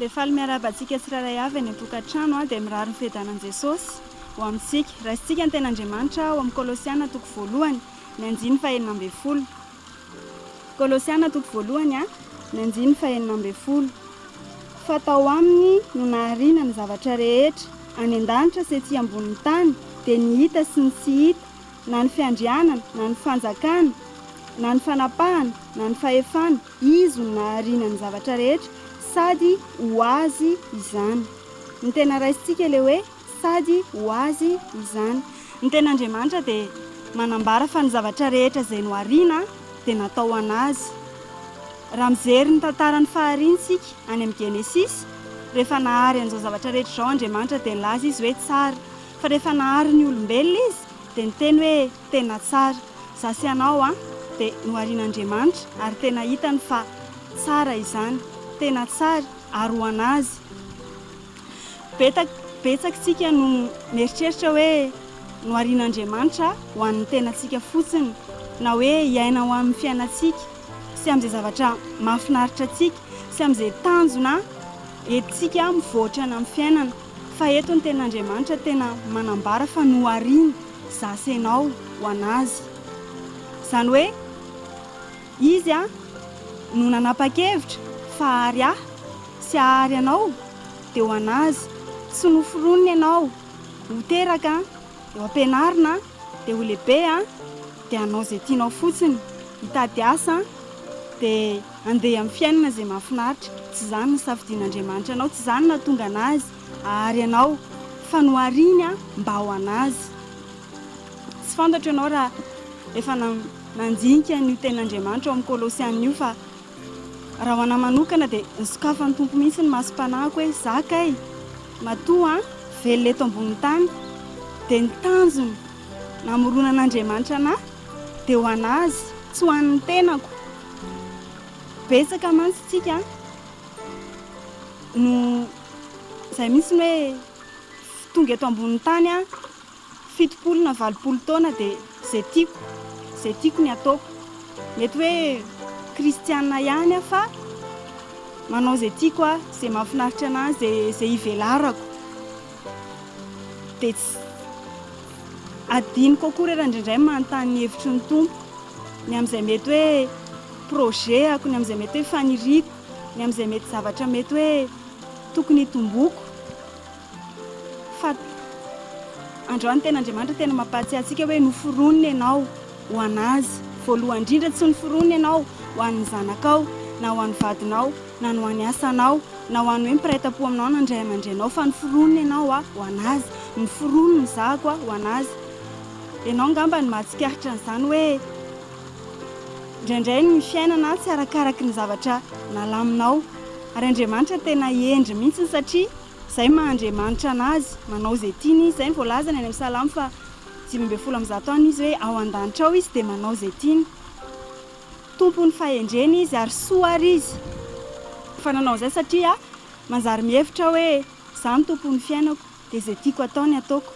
Le faly miarabantsika tsiraray avy ny tokantrano dia mirary ny fedanan Jesosy ho amintsika. Raisitsika ny ten'Andriamanitra ao amin'ny Kolosiana toko voalohany ny andiny fahaenina ambin'ny folo. Kolosiana toko voalohany ny andiny fahaenina ambin'ny folo. Fatao aminy no nahariana ny zavatra rehetra any an-danitra sy ety ambonin'ny tany, dia ny hita sy ny tsy hita, na ny fiandrianana, na ny fanjakana, na ny fanapahana, na ny fahefana, izy no nahariana ny zavatra rehetra sady ho azy izany. Ny tena raisitsika ilay hoe sady ho azy izany. Ny ten'Andriamanitra dia manambara fa ny zavatra rehetra izay no hariana dia natao anazy. Raha mijery ny tantarany fahariantsika any amin'ny Genesis, rehefa nahary an'izao zavatra rehetra izao Andriamanitra dia nilaza izy hoe tsara. Fa rehefa nahary ny olombelona izy dia niteny hoe tena tsara. Zasy ianao dia noharian'Andriamanitra ary tena hitany fa tsara izany, tena tsara ary ho anazy. Betsakitsika no mieritreritra hoe noharian'Andriamanitra ho an'ny tenantsika fotsiny, na hoe hiaina ho amin'ny fiainantsika sy amin'izay zavatra mahafinaritra antsika sy amin'izay tanjona entintsika mivoatra amin'ny fiainana. Fa eto ny ten'Andriamanitra tena manambara fa nohariana zasy ianao ho anazy. Izany hoe izy no nanapa-kevitra fa hary sy hahary ianao dia ho anazy. Tsy noforoniny ianao ho teraka, dia ho ampianarina, dia ho lehibe dia hanao izay tianao fotsiny, hitady asa dia handeha amin'ny fiainana izay mahafinaritra. Tsy izany ny safidian'Andriamanitra anao, tsy izany nahatonga anazy hahary ianao, fa nohariany mba ho anazy. Tsy fantatra ianao raha efa nandinika ny ten'Andriamanitra ao amin'ny Kolosiana io, fa raha ho anahy manokana dia nisokafan'ny Tompo mihitsy ny masom-panahiko hoe zakay matoa velona eto ambonin'ny tany, dia ny tanjony namoronan'Andriamanitra anahy dia ho anazy, tsy ho an'ny tenako. Betsaka mantsy tsika no izay mihitsy hoe tonga eto ambonin'ny tany 70 na 80 taona dia izay tiako ny ataoko. Mety hoe kristiana ihany fa manao izay tiako izay mahafinaritra anazy, izay hivelarako. Dia tsy adiniko akory raha indraindray manontany ny hevitry ny Tompo, ny amin'izay mety hoe projetako, ny amin'izay mety hoe faniriako, ny amin'izay mety zavatra mety hoe tokony hitomboko. Fa androany ten'Andriamanitra tena mampahatsiahy antsika hoe noforoniny ianao ho anazy. Voalohany indrindra tsy noforoniny ianao ho an'ny zanakao, na ho an'ny vadinao, na ho an'ny asanao, na ho an'ny hoe mipiraita-po aminao nandray aman-drenao, fa noforoniny ianao ho anazy. Noforoniny ny zako ho anazy. Ianao ngamba ny mahatsikaritra an'izany hoe indraindray ny fiainana tsy arakaraky ny zavatra nalaminao, ary Andriamanitra tena hiendry mihitsy satria izay maha-Andriamanitra anazy, manao izay tiany izy. Izay ny voalazana any amin'ny Salamo fa 5:10 izy hoe ao an-danitra ao izy dia manao izay tiany. Tompony fahendreny izy ary soary izy. Fa nanao izay satria manjary mihevitra hoe izaho ny tompon'ny fiainako dia izay tiako atao ny ataoko.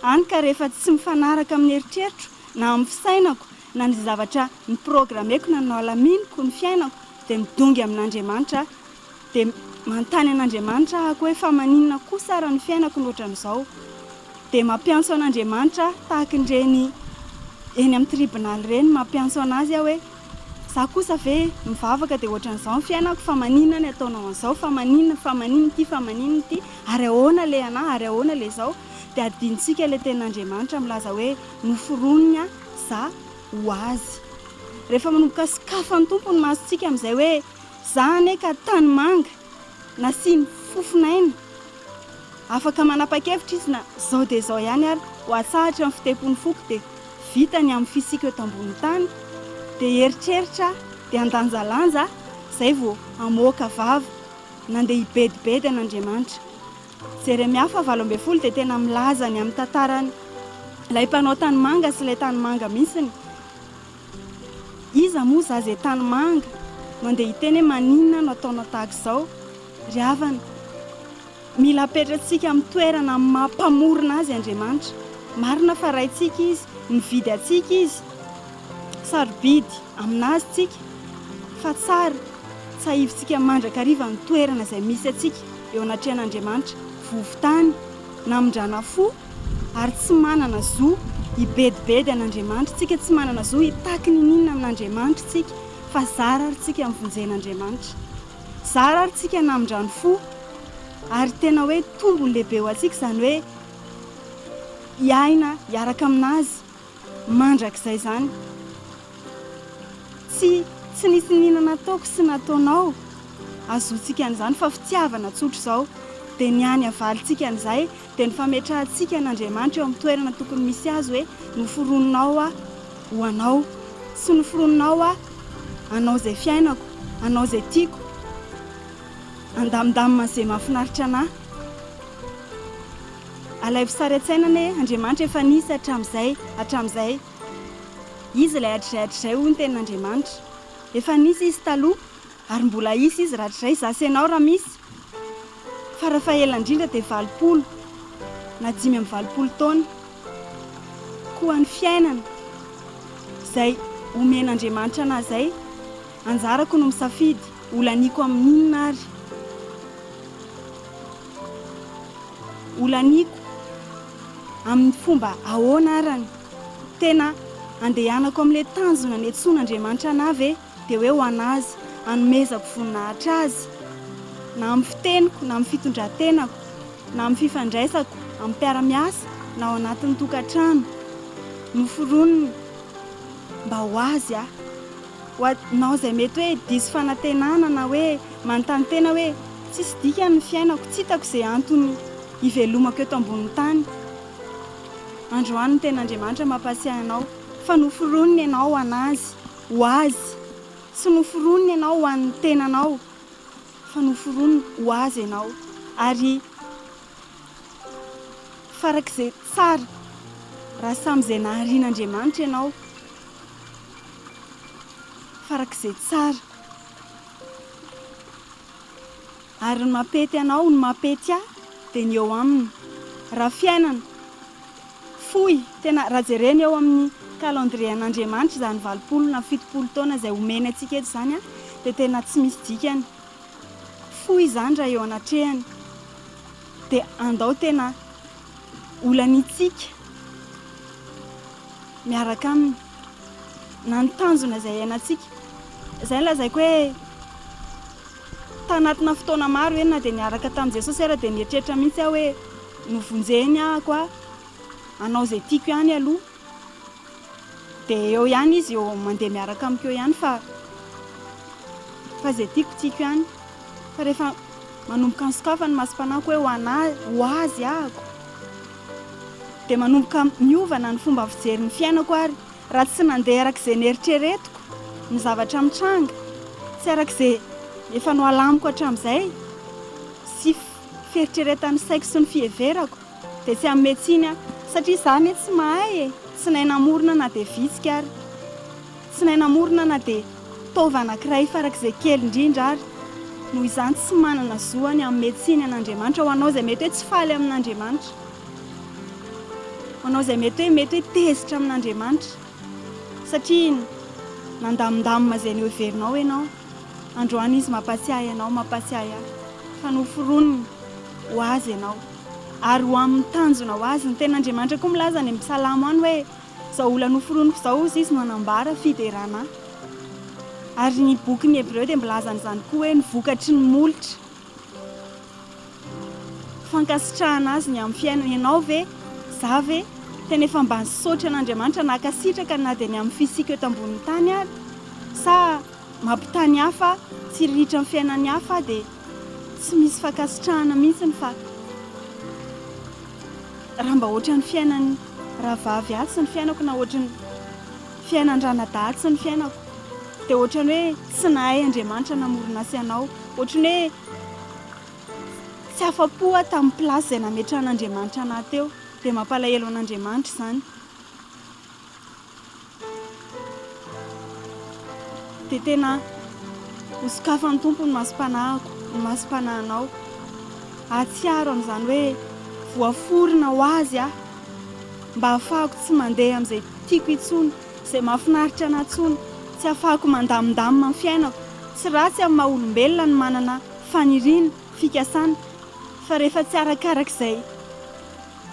Hany ka rehefa tsy mifanaraka amin'ny eritreritro na amin'ny fisainako na ny zavatra ny programmeko na ny alaminiko ny fiainako, dia midongy amin'Andriamanitra, dia manontany an'Andriamanitra ahako hoe fa maninona kosa ara ny fiainako loatra amin'izao. Dia mampiantso an'Andriamanitra tahaka ireny eny amin'ny tribunal ireny, mampiantso anazy hoe za kosa ve mivavaka dia ohatran'izao ny fiainako, fa maninona ny ataonao an'izao, fa maninona ity, ary ahoana le anahy, ary ahoana le izao. Dia adinitsika ilay ten'Andriamanitra milaza hoe noforoniny za ho azy. Rehefa manomboka sokafan'ny Tompo ny masontsika amin'izay hoe za ane ka tany manga na sy ny fofinaina, afaka manapa-kevitra izy na izao dia izao ihany ary ho atsahatra amin'ny fitepony foko dia vitany amin'ny fisika eto ambonin'ny tany, dia eritreritra dia andanjalanja izay vao amoaka vava nandeha hibedibedy an'Andriamanitra. Jeremia 7:10 dia tena milaza ny amin'ny tantarany ilay mpanao tany manga sy ilay tany manga mihitsiny. Iza moa za izay tany manga mandeha hiteny hoe maninona no ataonao tahaka izao, ry havana. mila apetratsika amin'ny toerana mampamorona azy Andriamanitra. Marina fa raintsika izy, mividy atsika izy, sarobidy aminazy tsika, fa tsara tsy hahivintsika mandrakariva ny toerana izay misy atsika eo anatrehan'Andriamanitra. Vovotany namindrana fo ary tsy manana zo hibedibedy an'Andriamanitra tsika, tsy manana zo hitaky ny ninona amin'Andriamanitra tsika, fa zara ary tsika mivonjen'Andriamanitra, zara ary tsika namindrano fo ary tena hoe tombony lehibe ho atsika izany hoe hiaina hiaraka aminazy mandrakizay zany. Tsy nisy nina nataoko sy nataonao azotsika an'izany, fa fitiavana tsotra izao dia ny any avalintsika an'izay dia ny fametrahantsika n'Andriamanitra eo amin'ny toerana tokony misy azy hoe noforoninao ho anao, sy noforoninao anao izay fiainako, anao izay tiako, andamindamina izay mahafinaritra anahy. Alay sary an-tsaina anie Andriamanitra efa nisy hatramin'izay izy ilay hatrizay hoy ny tenin'Andriamanitra, efa nisy izy taloha ary mbola isy izy rahatrizay zasy ianao raha misy. Farafaela indrindra dia 20 na 5 taona koa ny fiainana izay omen'Andriamanitra anahy izay anjarako no misafidy olaniako amin'inona ary, olaniako amin'ny fomba ahoana arany, tena andehanako amin'ilay tanjona niantsoan'Andriamanitra anahy ve dia hoe ho anazy, hanomezako voninahitra azy na amin'ny fiteniko, na amin'ny fitondrantenako, na amin'ny fifandraisako amin'ny mpiara-miasa na ao anatin'ny tokantrano, noforoniny mba ho azy ho anao izay mety hoe diso fanantenana na hoe manontany tena hoe tsisy dika ny fiainako, tsy hitako izay antony hivelomako eto ambonin'ny tany. Androany ny ten'Andriamanitra mampasiahy anao fa noforoniny ianao ho anazy, ho azy, sy noforoniny ianao ho an'ny tenanao, fa noforoniny ho azy ianao. Ary farak'izay tsara raha samyizay naharian'Andriamanitra ianao, farak'izay tsara ary ny mampety anao, ny mampety ahy dia ny eo aminy. Raha fiainana fohy tena raha jerena eo amin'ny calendrier-n'Andriamanitra izany 20 na 70 taona izay omeny antsika eto izany dia tena tsy misy dikany. Fohy izany raha eo anatrehany dia andao tena olanitsika miaraka aminy na ny tanjona izay iainantsika. Izay ny lazaiko hoe tanatina fotoana maro hoe na dia niaraka tamin'i Jesosy ary dia nieritreritra mihitsy aho hoe novonjeny ahako anao izay tiako ihany aloha, dia eo ihany izy eo mandeha miaraka amiko eo ihany, fa izay tiako ihany. Fa rehefa manomboka nisokafa ny masompanahiko hoe ho azy ahako dia manomboka miovana ny fomba fijery ny fiainako ary raha tsy nandeha arak'izay nieritreretiko ny zavatra mitranga, tsy arak'izay efa noalamiko hatramin'izay sy fieritreretan'ny saiko sy ny fieverako dia tsy ametsiny satria izany tsy mahay tsy nahay namorona na dia vitsika ary, tsy nahay namorona na dia taova anankiray farak'izay kely indrindra ary. Noho izany tsy manana zoany amin'ny metsiny an'Andriamanitra ho anao izay mety hoe tsy faly amin'Andriamanitra, ho anao izay mety hoe tezitra amin'Andriamanitra satria nandamindamina izay ny heverinao ianao. Androany izy mampasiahy ianao, mampasiahy ahy, fa noforoniny ho azy ianao ary ho amin'ny tanjona ho azy. Ny ten'Andriamanitra koa milaza any amin'ny Psalamo any hoe izao olana noforoniko izao izy no hanambara fiderana. Ary ny boky Hebreo dia milaza an'izany koa hoe ny vokatry ny molotra, fankasitrahana azy ny amin'ny fiainana. Ianao ve za ve tena efa mba nisaotra an'Andriamanitra nakasitraka na dia ny amin'ny fisika eto ambonin'ny tany ary, sa mampitany hafa tsy riritra ny fiainany hafa dia tsy misy fankasitrahana mihitsy. Fa raha mba ohatran'ny fiainany rahavavy atsy ny fiainako na ohatran'ny fiainan-dranadahatsy ny fiainako dia ohatrany hoe tsy nahay Andriamanitra namorona sy ianao, ohatrany hoe tsy afa-po tamin'ny plasy izay nametrahan'Andriamanitra anahy teo, dia mampalahelo an'Andriamanitra izany. Dia tena hosokafan'ny tompo ny masompanahako, ny masom-panahinao atsiaro amin'izany hoe voaforina ho azy mba ahafahako tsy mandeha amin'izay tiako intsony, izay mahafinaritra anahy intsony, tsy ahafahako mandamindamina amin'ny fiainako. Tsy ratsy amin'ny maha olombelona ny manana faniriana, fikasana, fa rehefa tsy arakarak'izay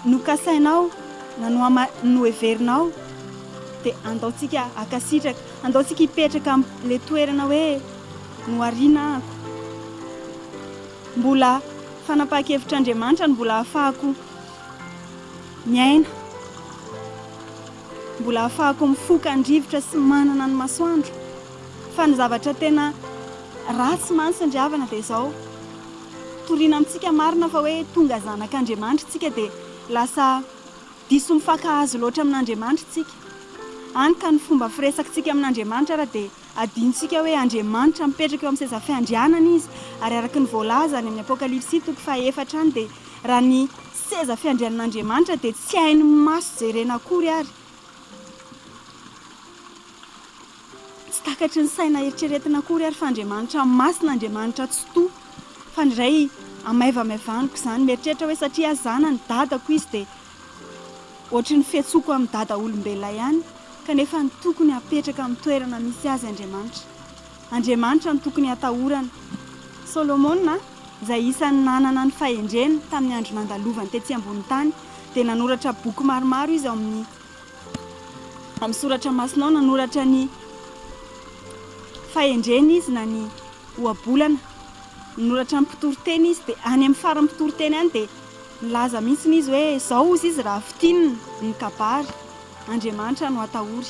nokasainao na noheverinao dia andaontsika akasitraka, andaontsika hipetraka amin'ilay toerana hoe nohariana ahako. Mbola fanapahan-kevitr'Andriamanitra no mbola ahafahako miaina, mbola ahafahako mifoka andrivotra sy manana ny masoandro. Fa ny zavatra tena ratsy mantsy ndriavana dia izao, toriana amintsika marina fa hoe tonga zanak'Andriamanitra tsika dia lasa diso mifankahazo loatra amin'Andriamanitra tsika. Any ka ny fomba firesakantsika amin'Andriamanitra raha dia adintsika hoe Andriamanitra mipetraka eo amin'ny seza fiandrianana izy, ary araka ny voalaza any amin'ny Apokalipsy 4 any dia raha ny seza fiandrianan'Andriamanitra dia tsy hainy maso jerena akory ary. Tsy takatry ny saina eritreretina akory ary fa Andriamanitra masina, Andriamanitra tsy toa. Fa ndray amaivamaivaniko izany mieritreritra hoe satria zana ny dadako izy dia ohatry ny fiantsoko amin'ny dada olombelona ihany, kanefa ny tokony hapetraka amin'ny toerana misy azy Andriamanitra. Andriamanitra ny tokony hatahorana. Solomona izay isany nanana ny fahendrena tamin'ny andro nandalovany tetsy ambony tany dia nanoratra boky maromaro izy amin'ny soratra masinao, nanoratra ny fahendrena izy na ny ohabolana, nanoratra ny mpitoroteny izy dia any amin'ny farany mpitoroteny any dia nilaza mihitsy izy hoe izao ozy izy raha fitinina ny kabary, Andriamanitra no hatahory.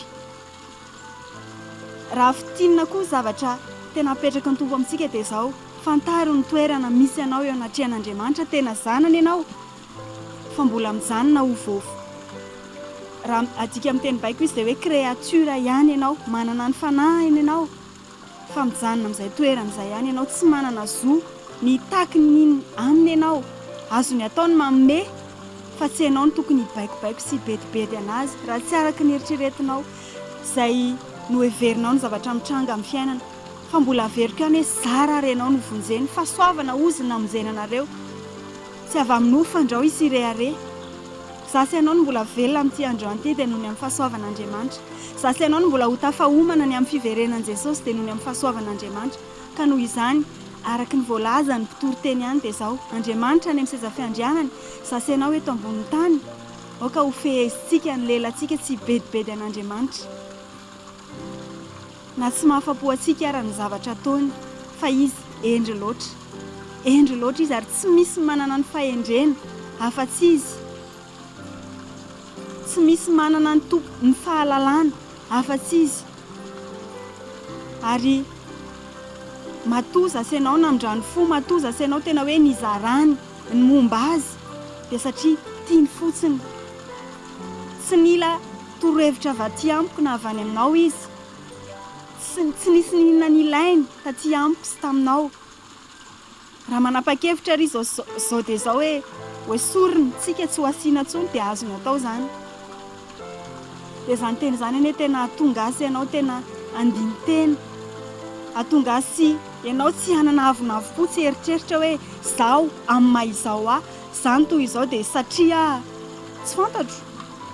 Raha fitinina koa zavatra tena apetraka ny tompo amintsika dia izao, fantaro ny toerana misy ianao eo anatrehan'Andriamanitra, tena zanany ianao fa mbola mijanona ho vovo. Raha adika amin'ny teny baiko izy dia hoe créature ihany ianao, manana ny fanahiny ianao fa mijanona amin'izay toerana izay ihany ianao, tsy manana zo mitaky ny aminy ianao. Azony ataony manome fa tsy ianao ny tokony hibaikobaiko sy hibedibedy anazy raha tsy araka ny eritreretinao izay noheverinao ny zavatra mitranga amin'ny fiainana. Fa mbola averiko ihany hoe zara ary ianao no vonjeny, fahasoavana ozy namonjena anareo, tsy avy amin'ny fandrao isirehare. Zasy ianao no mbola velona amin'ity androany ity dia noho ny amin'ny fahasoavan'Andriamanitra. Zasy ianao no mbola ho tafahomana ny amin'ny fiverenan'i Jesosy dia noho ny amin'ny fahasoavan'Andriamanitra. Ka noho izany araka ny voalaza ny mpitoroteny ihany dia izao, Andriamanitra ny amin'ny seza fiandrianany, zasy ianao eto ambony tany, aoka ho fehezintsika ny lelantsika tsy hibedibedy an'Andriamanitra. Na tsy mahafapo antsika ara ny zavatra ataony, fa izy endry loatra. Endry loatra izy ary tsy misy manana ny fahendrena afa-tsy izy. Tsy misy manana ny fahalalana afa-tsy izy. Ary matoa zasy ianao namindrano fo, matoa zasy ianao tena hoe nizarany ny momba azy dia satria tiany fotsiny. Tsy nila torohevitra vaty amiko na avy any aminao izy, tsy nisy ninona nilainy taty amiko sy taminao. Raha manapa-kevitra ry izao dia izao hoe sorina tsika tsy ho asiana intsony dia azony atao izany. Dia izany teny izany anie tena atonga asy ianao tena andiny tena, atonga asy ianao tsy hanana avonavo tsy eritreritra hoe izao amin'ny maha izao izany toy izao dia satria tsy fantatro.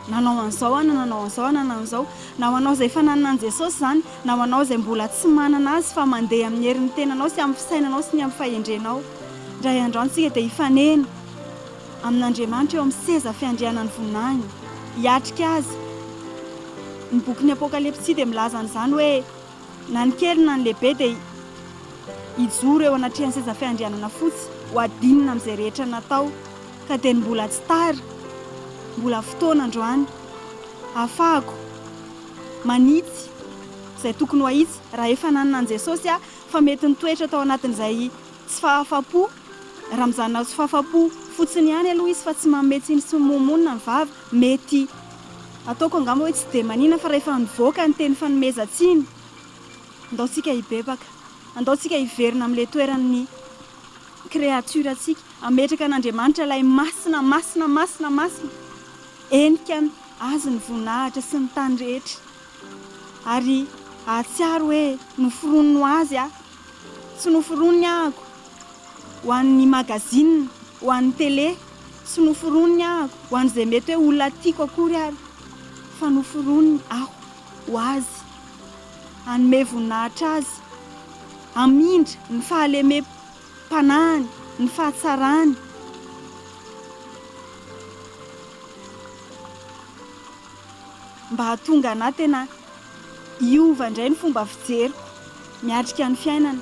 Nanao an'izao nanao an'izao nanao an'izao, na ho anao izay efa nanana an'i Jesosy izany, na ho anao izay mbola tsy manana azy fa mandeha amin'ny herin'ny tenanao sy amin'ny fisainanao sy ny amin'ny fahendrenao. Indray androany tsika dia hifanena amin'Andriamanitra eo amin'ny seza fiandrianany voninahiny, hiatrika azy. Ny bokin'ny Apokalipsy dia milaza an'izany hoe na ny kely na ny lehibe dia hijoro eo anatrehan'ny seza fiandrianana fotsy, ho adinina amin'izay rehetra natao. Ka dia mbola tsy tara, mbola fotoana androany ahafahako manitsy izay tokony ho ahitsy raha efa nanana an'i Jesosy fa mety nitoetra tao anatin'izay tsy fahafapo. Raha mijanona tsy fahafapo fotsiny ihany aloha izy fa tsy mametsiny sy momonina ny vava, mety ataoko angamba hoe tsy dia manina fa rehefa nivoaka ny teny fanomezantsiny, andaontsika hibebaka, andaontsika hiverina amin'ilay toeran'ny créature antsika, ametraka an'Andriamanitra ilay masina masina masina masina, enika azy ny voninahitra sy ny tany rehetra. Ary ahatsiaro hoe noforoniny azy tsy noforoniny ahako ho an'ny magazinina ho an'ny télé sy noforoniny aho ho an'izay mety hoe olona tiako akory ary fa noforoniny aho ho azy hanome voninahitra azy amindra ny fahalemem-panahiny ny fahatsarany mba hahatonga anahy tena hiova indray ny fomba fijeriko miatrika ny fiainana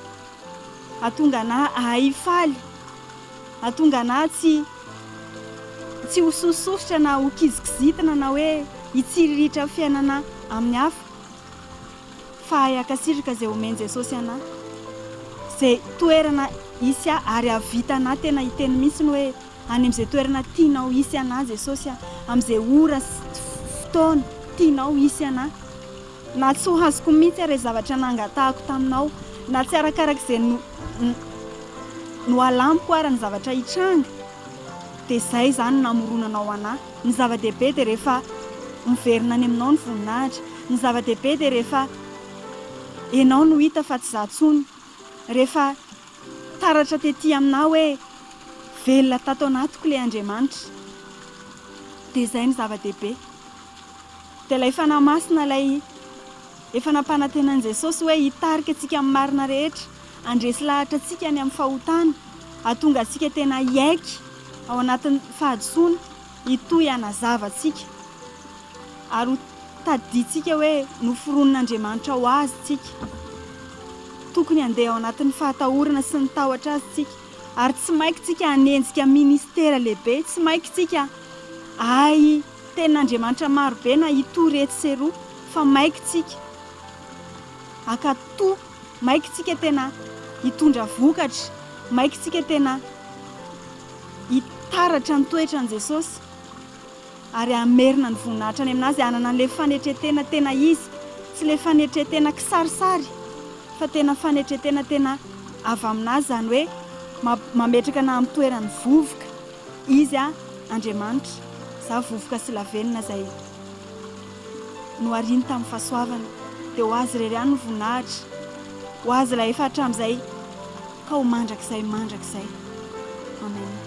hahatonga anahy ahifaly hahatonga anahy tsy ho sososotra na ho kizikizitina na hoe hitsiriritra fiainana amin'ny hafa fa hiakasitraka izay omeny Jesosy anahy izay toerana hisy ahy ary havita anahy tena hiteny mihitsiny hoe any amin'izay toerana tianao hisy anahy Jesosy amin'izay ora fotoana tianao hisy anahy na tsy ho azoko mihitsy ary zavatra nangatahako taminao na tsy arakarak'izay no alamiko ary ny zavatra hitranga dia izay zany namoronanao anahy ny zava-dehibe dia rehefa miverina any aminao ny voninahitra ny zava-dehibe dia rehefa ianao no hita fa tsy zatsony rehefa taratra tetỳ aminahy hoe velona tato anatiko ilay Andriamanitra dia izay ny zava-dehibe dia ilay fanamasina ilay efa nampanantenan'i Jesosy hoe hitarika antsika amin'ny marina rehetra andresy lahatra antsika any amin'ny fahotana hahatonga antsika tena hiaiky ao anatin'ny fahadisoana hitohy hanazava antsika ary ho tadidintsika hoe noforonon'Andriamanitra ho azy tsika tokony handeha ao anatin'ny fahatahorana sy ny tahotra azy tsika ary tsy maiky tsika hanenjika ministera lehibe tsy maiky tsika ay tenin'Andriamanitra marobe na hitohy rehetra sy roa fa maiky tsika akatoa maiky tsika tena hitondra vokatra maiky tsika tena hitaratra ny toetran'i Jesosy ary hamerina ny voninahitra any aminazy hanana an'ilay fanetretena tena izy tsy ilay fanetretena kisarisary fa tena fanetretena tena avy aminazy zany hoe mametraka na amin'ny toerany vovoka izy Andriamanitra za vovoka sy lavenina izay no ariny tamin'ny fahasoavana dia ho azy irery ihany ny voninahitra ho azy ilay efa hatramin'izay ka ho mandrakizay amen